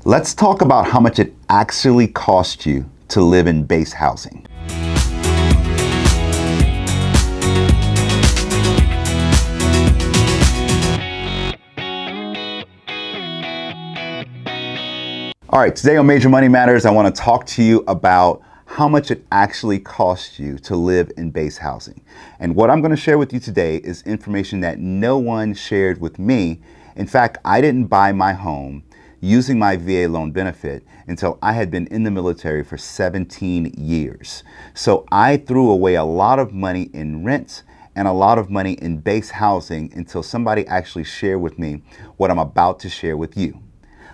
Let's talk about how much it actually costs you to live in base housing. All right, today on Major Money Matters, I want to talk to you about how much it actually costs you to live in base housing. And what I'm going to share with you today is information that no one shared with me. In fact, I didn't buy my home using my VA loan benefit until I had been in the military for 17 years. So I threw away a lot of money in rent and a lot of money in base housing until somebody actually shared with me what I'm about to share with you.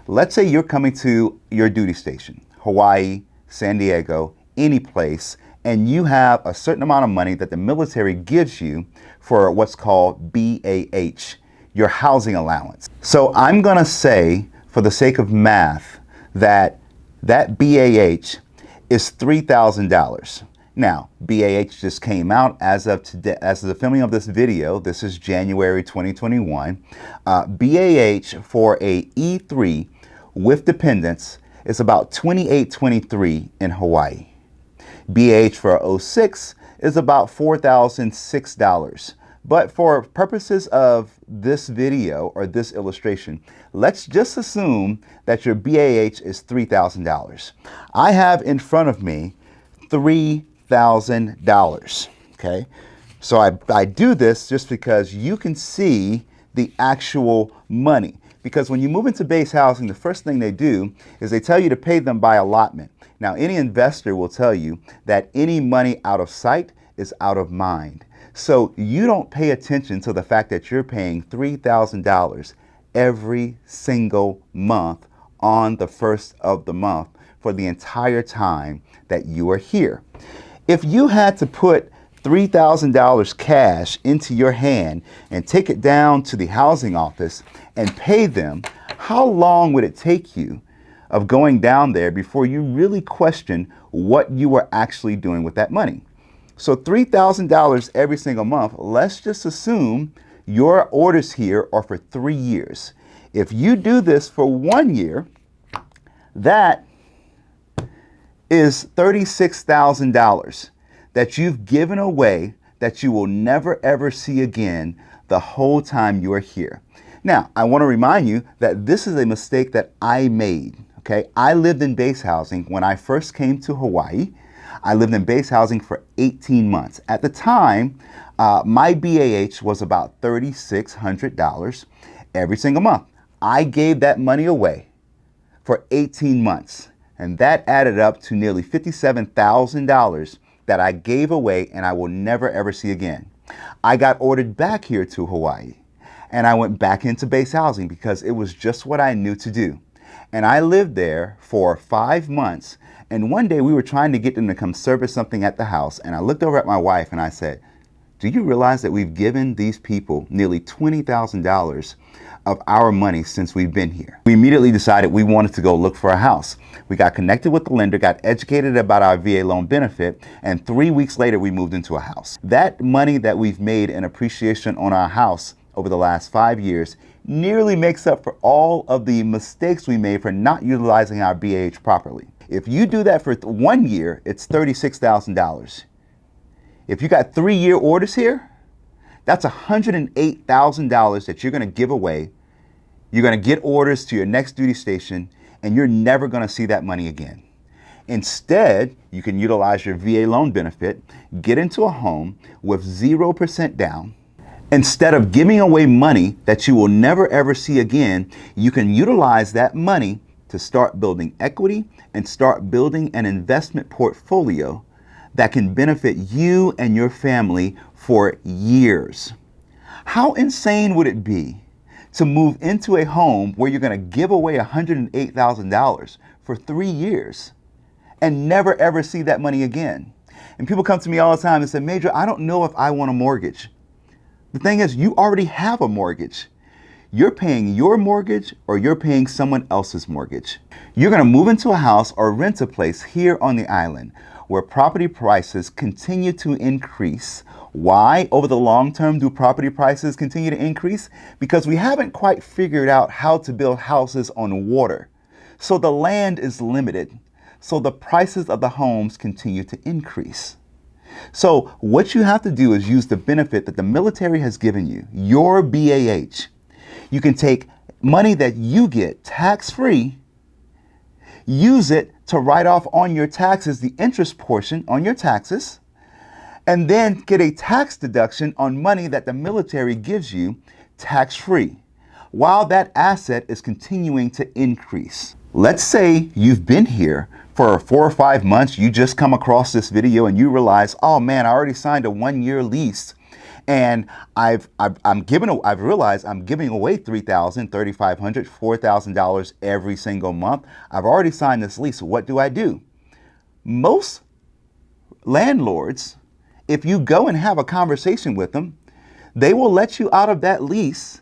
Let's say you're coming to your duty station, Hawaii, San Diego, any place, and you have a certain amount of money that the military gives you for what's called BAH, your housing allowance. So I'm gonna say, for the sake of math, that BAH is $3,000. Now, BAH just came out as of today, as of the filming of this video. This is January 2021. BAH for a E3 with dependents is about $2,823 in Hawaii. BAH for a 06 is about $4,006. But for purposes of this video or this illustration, let's just assume that your BAH is $3,000. I have in front of me $3,000, okay? So I do this just because you can see the actual money. Because when you move into base housing, the first thing they do is they tell you to pay them by allotment. Now, any investor will tell you that any money out of sight is out of mind. So you don't pay attention to the fact that you're paying $3,000 every single month on the first of the month for the entire time that you are here. If you had to put $3,000 cash into your hand and take it down to the housing office and pay them, how long would it take you of going down there before you really question what you were actually doing with that money? So $3,000 every single month, let's just assume your orders here are for 3 years. If you do this for 1 year, that is $36,000 that you've given away that you will never ever see again the whole time you are here. Now, I want to remind you that this is a mistake that I made, okay? I lived in base housing when I first came to Hawaii. I lived in base housing for 18 months. At the time, my BAH was about $3,600 every single month. I gave that money away for 18 months, and that added up to nearly $57,000 that I gave away and I will never ever see again. I got ordered back here to Hawaii, and I went back into base housing because it was just what I knew to do. And I lived there for 5 months. And one day we were trying to get them to come service something at the house. And I looked over at my wife and I said, do you realize that we've given these people nearly $20,000 of our money since we've been here? We immediately decided we wanted to go look for a house. We got connected with the lender, got educated about our VA loan benefit, and 3 weeks later we moved into a house. That money that we've made in appreciation on our house over the last 5 years nearly makes up for all of the mistakes we made for not utilizing our BAH properly. If you do that for 1 year, it's $36,000. If you got 3-year orders here, that's $108,000 that you're going to give away. You're going to get orders to your next duty station, and you're never going to see that money again. Instead, you can utilize your VA loan benefit, get into a home with 0% down. Instead of giving away money that you will never ever see again, you can utilize that money to start building equity and start building an investment portfolio that can benefit you and your family for years. How insane would it be to move into a home where you're going to give away $108,000 for 3 years and never ever see that money again? And people come to me all the time and say, Major, I don't know if I want a mortgage. The thing is, you already have a mortgage. You're paying your mortgage or you're paying someone else's mortgage. You're going to move into a house or rent a place here on the island where property prices continue to increase. Why, over the long term, do property prices continue to increase? Because we haven't quite figured out how to build houses on water. So the land is limited. So the prices of the homes continue to increase. So what you have to do is use the benefit that the military has given you, your BAH. You can take money that you get tax-free, use it to write off on your taxes, the interest portion on your taxes, and then get a tax deduction on money that the military gives you tax-free, while that asset is continuing to increase. Let's say you've been here for 4 or 5 months, you just come across this video and you realize, oh man, I already signed a 1-year lease and I've realized I'm giving away $3,000, $3,500, $4,000 every single month. I've already signed this lease. What do I do? Most landlords, if you go and have a conversation with them, they will let you out of that lease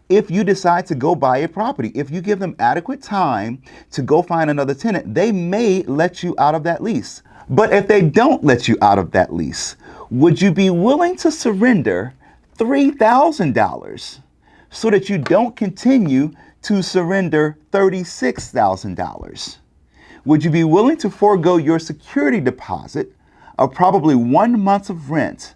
if you decide to go buy a property. If you give them adequate time to go find another tenant, they may let you out of that lease. But if they don't let you out of that lease, would you be willing to surrender $3,000 so that you don't continue to surrender $36,000? Would you be willing to forego your security deposit of probably 1 month of rent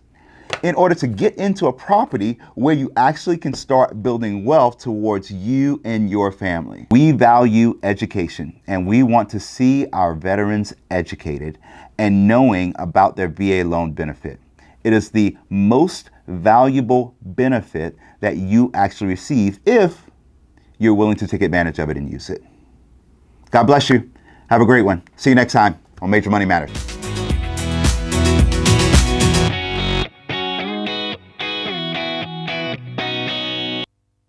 in order to get into a property where you actually can start building wealth towards you and your family? We value education, and we want to see our veterans educated and knowing about their VA loan benefit. It is the most valuable benefit that you actually receive if you're willing to take advantage of it and use it. God bless you. Have a great one. See you next time on Major Money Matters.